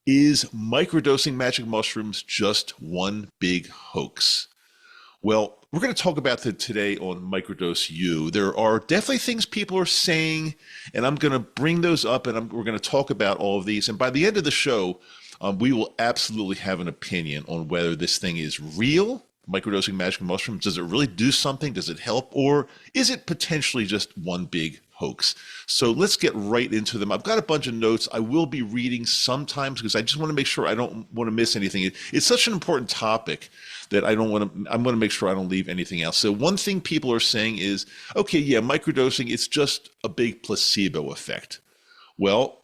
Is microdosing magic mushrooms just one big hoax? Well, we're going to talk about that today on Microdose U. There are definitely things people are saying, and I'm going to bring those up, and we're going to talk about all of these. And by the end of the show, we will absolutely have an opinion on whether this thing is real, microdosing magic mushrooms. Does it really do something? Does it help? Or is it potentially just one big hoax? So let's get right into them. I've got a bunch of notes I will be reading sometimes because I just want to make sure I don't want to miss anything. It's such an important topic that I'm going to make sure I don't leave anything else. So one thing people are saying is, okay, yeah, microdosing, it's just a big placebo effect. Well,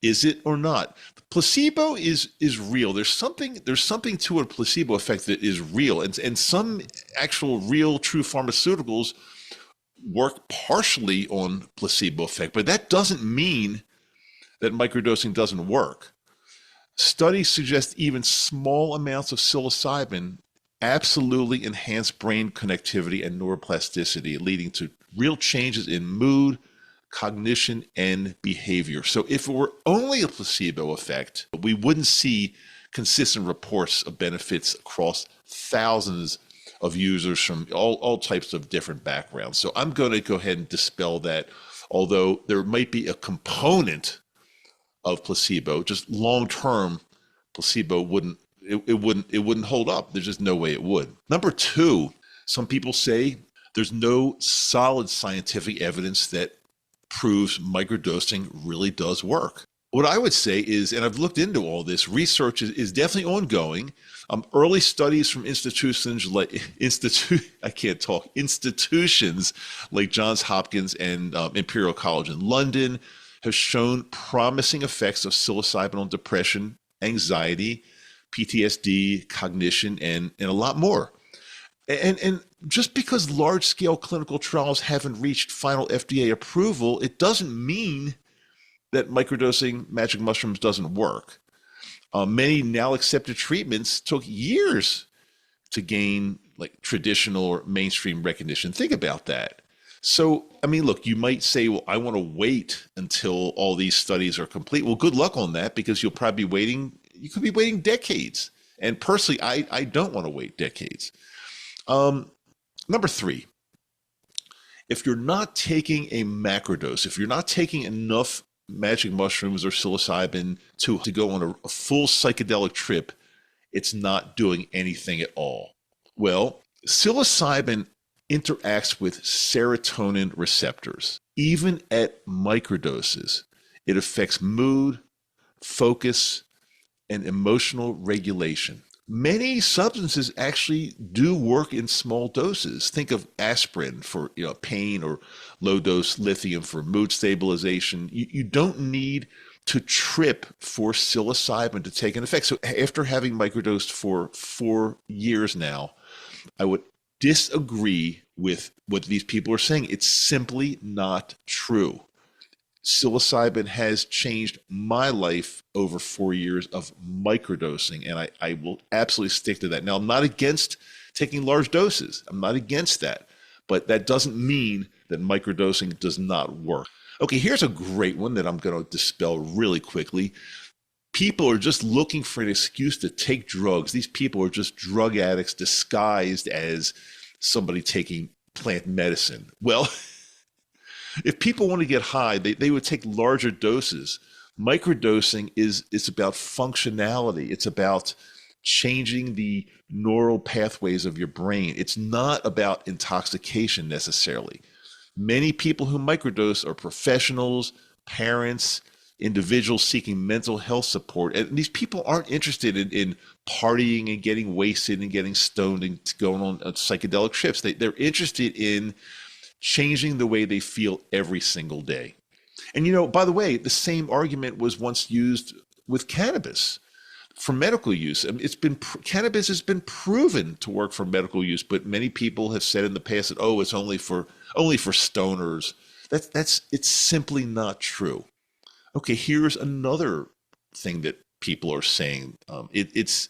is it or not? Placebo is real. There's something to a placebo effect that is real, and some actual real true pharmaceuticals work partially on placebo effect, but that doesn't mean that microdosing doesn't work. Studies suggest even small amounts of psilocybin absolutely enhance brain connectivity and neuroplasticity, leading to real changes in mood, cognition, and behavior. So if it were only a placebo effect, we wouldn't see consistent reports of benefits across thousands of users from all types of different backgrounds. So I'm going to go ahead and dispel that, although there might be a component of placebo, just long-term placebo wouldn't hold up. There's just no way it would. Number two, some people say there's no solid scientific evidence that proves microdosing really does work. What I would say is, and I've looked into all this, research is definitely ongoing. Early studies from institutions like Johns Hopkins and Imperial College in London have shown promising effects of psilocybin on depression, anxiety, PTSD, cognition, and a lot more. And just because large-scale clinical trials haven't reached final FDA approval, it doesn't mean that microdosing magic mushrooms doesn't work. Many now accepted treatments took years to gain like traditional or mainstream recognition. Think about that. So, I mean, look, you might say, well, I want to wait until all these studies are complete. Well, good luck on that because you'll probably be waiting. You could be waiting decades. And personally, I don't want to wait decades. Number three, if you're not taking a macrodose, if you're not taking enough magic mushrooms or psilocybin to go on a full psychedelic trip, it's not doing anything at all. Well, psilocybin interacts with serotonin receptors. Even at microdoses, it affects mood, focus, and emotional regulation. Many substances actually do work in small doses. Think of aspirin for pain or low dose lithium for mood stabilization. You don't need to trip for psilocybin to take an effect. So after having microdosed for 4 years now, I would disagree with what these people are saying. It's simply not true. Psilocybin has changed my life over 4 years of microdosing, and I will absolutely stick to that. Now, I'm not against taking large doses. I'm not against that, but that doesn't mean that microdosing does not work. Okay, here's a great one that I'm going to dispel really quickly. People are just looking for an excuse to take drugs. These people are just drug addicts disguised as somebody taking plant medicine. Well, if people want to get high, they would take larger doses. Microdosing it's about functionality. It's about changing the neural pathways of your brain. It's not about intoxication necessarily. Many people who microdose are professionals, parents, individuals seeking mental health support. And these people aren't interested in partying and getting wasted and getting stoned and going on psychedelic trips. They're interested in changing the way they feel every single day. And by the way, the same argument was once used with cannabis for medical use. I mean, cannabis has been proven to work for medical use, but many people have said in the past that it's only for stoners. It's simply not true. Okay, here's another thing that people are saying. It's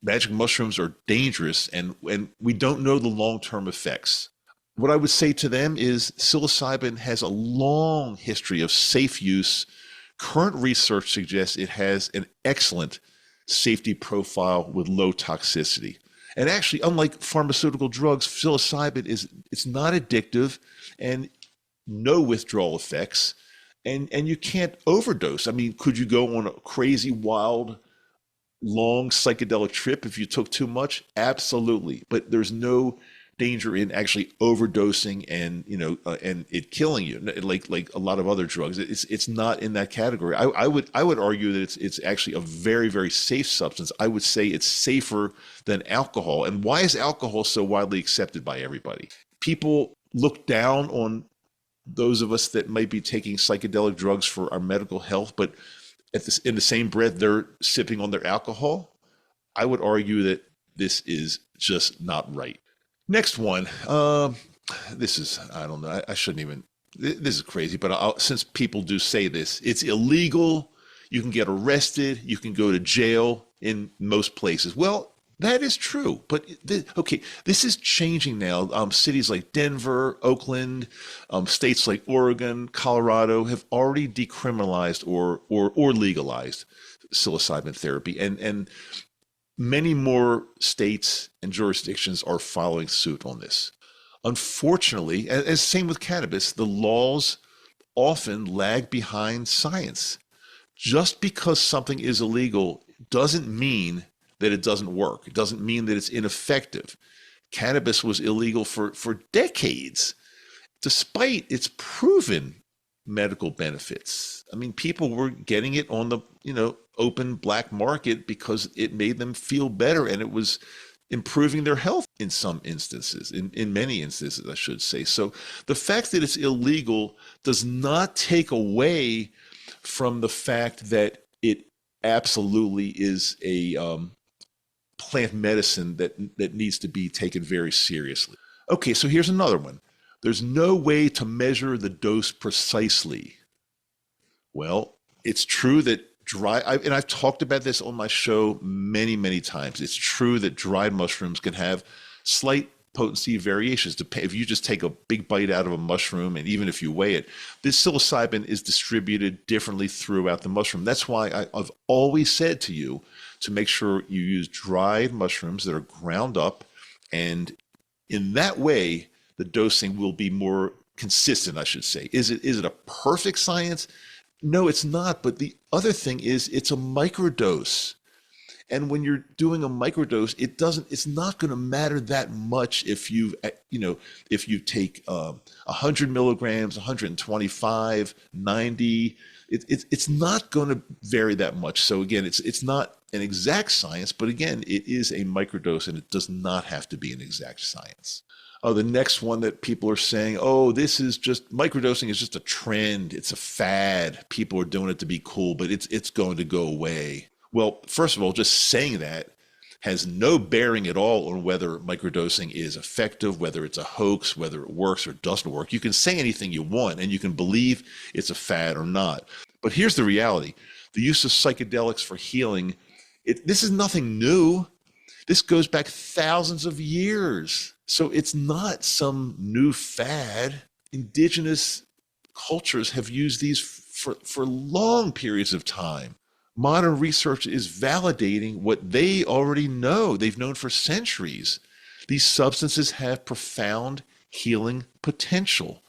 magic mushrooms are dangerous, and we don't know the long-term effects. What I would say to them is psilocybin has a long history of safe use, Current research suggests it has an excellent safety profile with low toxicity. And actually, unlike pharmaceutical drugs, psilocybin it's not addictive and no withdrawal effects. And you can't overdose. I mean, could you go on a crazy, wild, long psychedelic trip if you took too much? Absolutely. But there's no danger in actually overdosing and and it killing you like a lot of other drugs. It's not in that category. I would argue that it's actually a very, very safe substance. I would say it's safer than alcohol. And why is alcohol so widely accepted by everybody? People look down on those of us that might be taking psychedelic drugs for our medical health, but in the same breath, they're sipping on their alcohol. I would argue that this is just not right. Next one. This is, I don't know, I shouldn't even, this is crazy, but since people do say this, it's illegal. You can get arrested. You can go to jail in most places. Well, that is true. But this is changing now. Cities like Denver, Oakland, states like Oregon, Colorado have already decriminalized or legalized psilocybin therapy. And many more states and jurisdictions are following suit on this. Unfortunately, as same with cannabis, the laws often lag behind science. Just because something is illegal doesn't mean that it doesn't work. It doesn't mean that it's ineffective. Cannabis was illegal for decades, despite its proven medical benefits. I mean, people were getting it on the, open black market because it made them feel better and it was improving their health in some instances, in many instances, I should say. So the fact that it's illegal does not take away from the fact that it absolutely is a plant medicine that needs to be taken very seriously. Okay, so here's another one. There's no way to measure the dose precisely. Well, it's true that and I've talked about this on my show many, many times. It's true that dried mushrooms can have slight potency variations. If you just take a big bite out of a mushroom, and even if you weigh it, this psilocybin is distributed differently throughout the mushroom. That's why I've always said to you to make sure you use dried mushrooms that are ground up, and in that way, the dosing will be more consistent, I should say. Is it a perfect science? No, it's not. But the other thing is it's a microdose. And when you're doing a microdose, it's not going to matter that much if you take 100 milligrams, 125, 90, it's not going to vary that much. So again, it's not an exact science, but again, it is a microdose and it does not have to be an exact science. The next one that people are saying, microdosing is just a trend. It's a fad. People are doing it to be cool, but it's going to go away. Well, first of all, just saying that has no bearing at all on whether microdosing is effective, whether it's a hoax, whether it works or doesn't work. You can say anything you want and you can believe it's a fad or not. But here's the reality. The use of psychedelics for healing, this is nothing new. This goes back thousands of years. So it's not some new fad. Indigenous cultures have used these for long periods of time. Modern research is validating what they already know. They've known for centuries. These substances have profound healing potential.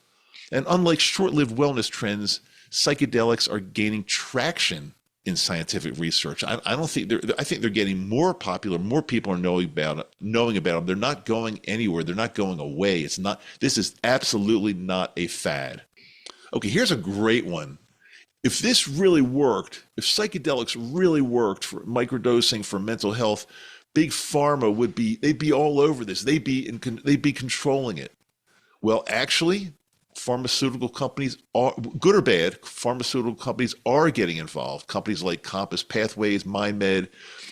And unlike short-lived wellness trends, psychedelics are gaining traction in scientific research. I think they're getting more popular. More people are knowing about them. They're not going anywhere. They're not going away. This is absolutely not a fad. Okay, here's a great one. If this really worked, if psychedelics really worked for microdosing for mental health, big pharma they'd be all over this. They'd be controlling it. Well, actually, pharmaceutical companies are, good or bad, pharmaceutical companies are getting involved. Companies like Compass Pathways, MindMed,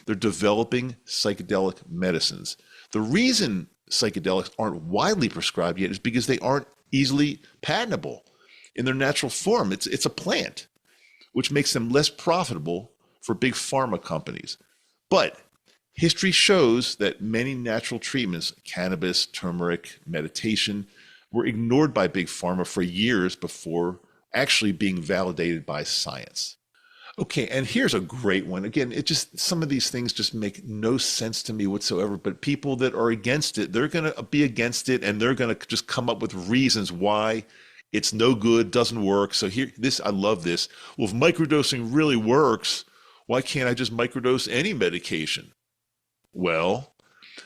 they're developing psychedelic medicines. The reason psychedelics aren't widely prescribed yet is because they aren't easily patentable in their natural form. It's a plant, which makes them less profitable for big pharma companies. But history shows that many natural treatments, cannabis, turmeric, meditation, were ignored by big pharma for years before actually being validated by science. Okay, and here's a great one. Again, it just some of these things just make no sense to me whatsoever. But people that are against it, they're going to be against it, and they're going to just come up with reasons why it's no good, doesn't work. So here, this I love this. Well, if microdosing really works, why can't I just microdose any medication? Well,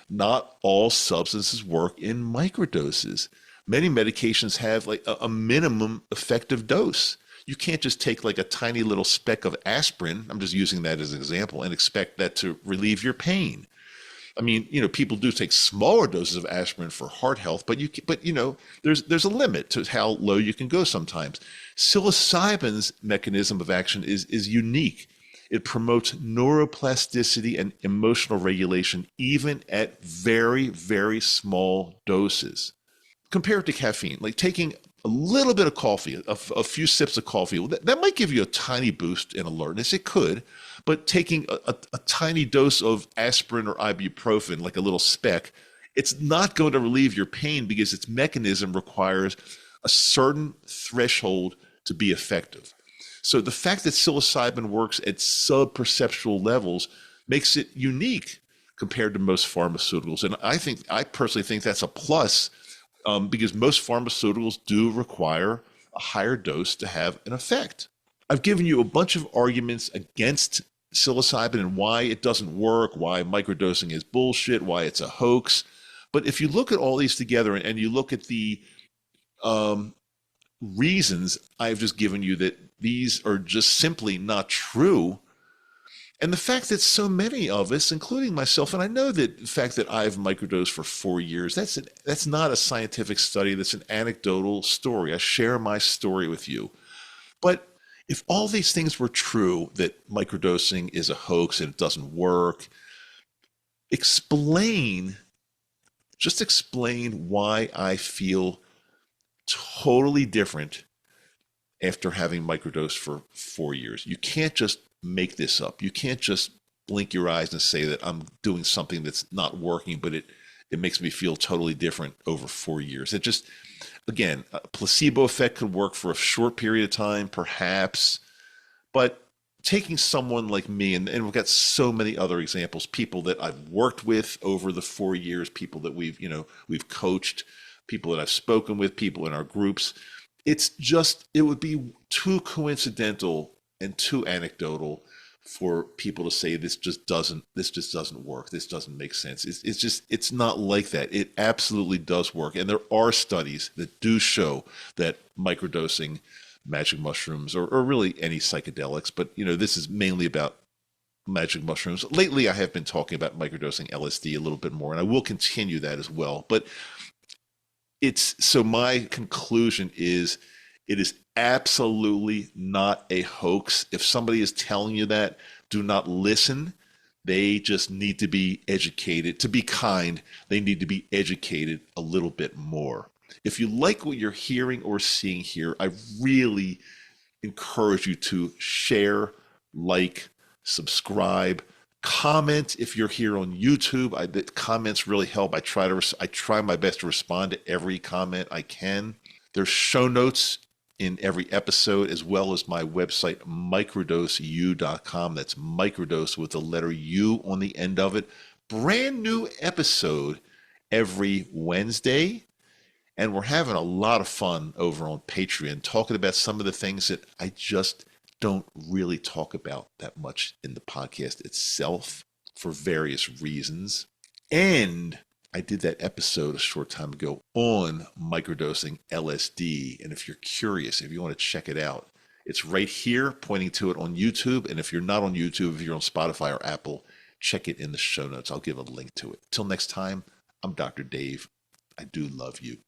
not all substances work in microdoses. Many medications have like a minimum effective dose. You can't just take like a tiny little speck of aspirin, I'm just using that as an example, and expect that to relieve your pain. I mean, people do take smaller doses of aspirin for heart health, but there's a limit to how low you can go sometimes. Psilocybin's mechanism of action is unique. It promotes neuroplasticity and emotional regulation even at very, very small doses. Compared to caffeine, like taking a little bit of coffee, a few sips of coffee, well, that might give you a tiny boost in alertness. It could, but taking a tiny dose of aspirin or ibuprofen, like a little speck, it's not going to relieve your pain because its mechanism requires a certain threshold to be effective. So the fact that psilocybin works at sub-perceptual levels makes it unique compared to most pharmaceuticals. And I personally think that's a plus because most pharmaceuticals do require a higher dose to have an effect. I've given you a bunch of arguments against psilocybin and why it doesn't work, why microdosing is bullshit, why it's a hoax. But if you look at all these together and you look at the um, reasons I've just given you that these are just simply not true, and the fact that so many of us, including myself, and I know that the fact that I've microdosed for 4 years, that's not a scientific study, that's an anecdotal story. I share my story with you. But if all these things were true, that microdosing is a hoax and it doesn't work, explain, just explain why I feel totally different after having microdosed for 4 years. You can't just make this up. You can't just blink your eyes and say that I'm doing something that's not working, but it makes me feel totally different over 4 years. It just, again, a placebo effect could work for a short period of time, perhaps, but taking someone like me, and we've got so many other examples, people that I've worked with over the 4 years, people that we've coached, people that I've spoken with, people in our groups. It would be too coincidental and too anecdotal for people to say this just doesn't work. This doesn't make sense. It's not like that. It absolutely does work. And there are studies that do show that microdosing magic mushrooms or really any psychedelics, but this is mainly about magic mushrooms. Lately, I have been talking about microdosing LSD a little bit more, and I will continue that as well. But so my conclusion is it is absolutely not a hoax. If somebody is telling you that, do not listen. They just need to be educated. To be kind, they need to be educated a little bit more. If you like what you're hearing or seeing here, I really encourage you to share, like, subscribe, comment if you're here on YouTube. The comments really help. I try my best to respond to every comment I can. There's show notes in every episode, as well as my website, microdoseu.com. That's microdose with the letter U on the end of it. Brand new episode every Wednesday. And we're having a lot of fun over on Patreon, talking about some of the things that I just don't really talk about that much in the podcast itself for various reasons. And I did that episode a short time ago on microdosing LSD. And if you're curious, if you want to check it out, it's right here pointing to it on YouTube. And if you're not on YouTube, if you're on Spotify or Apple, check it in the show notes. I'll give a link to it. Till next time, I'm Dr. Dave. I do love you.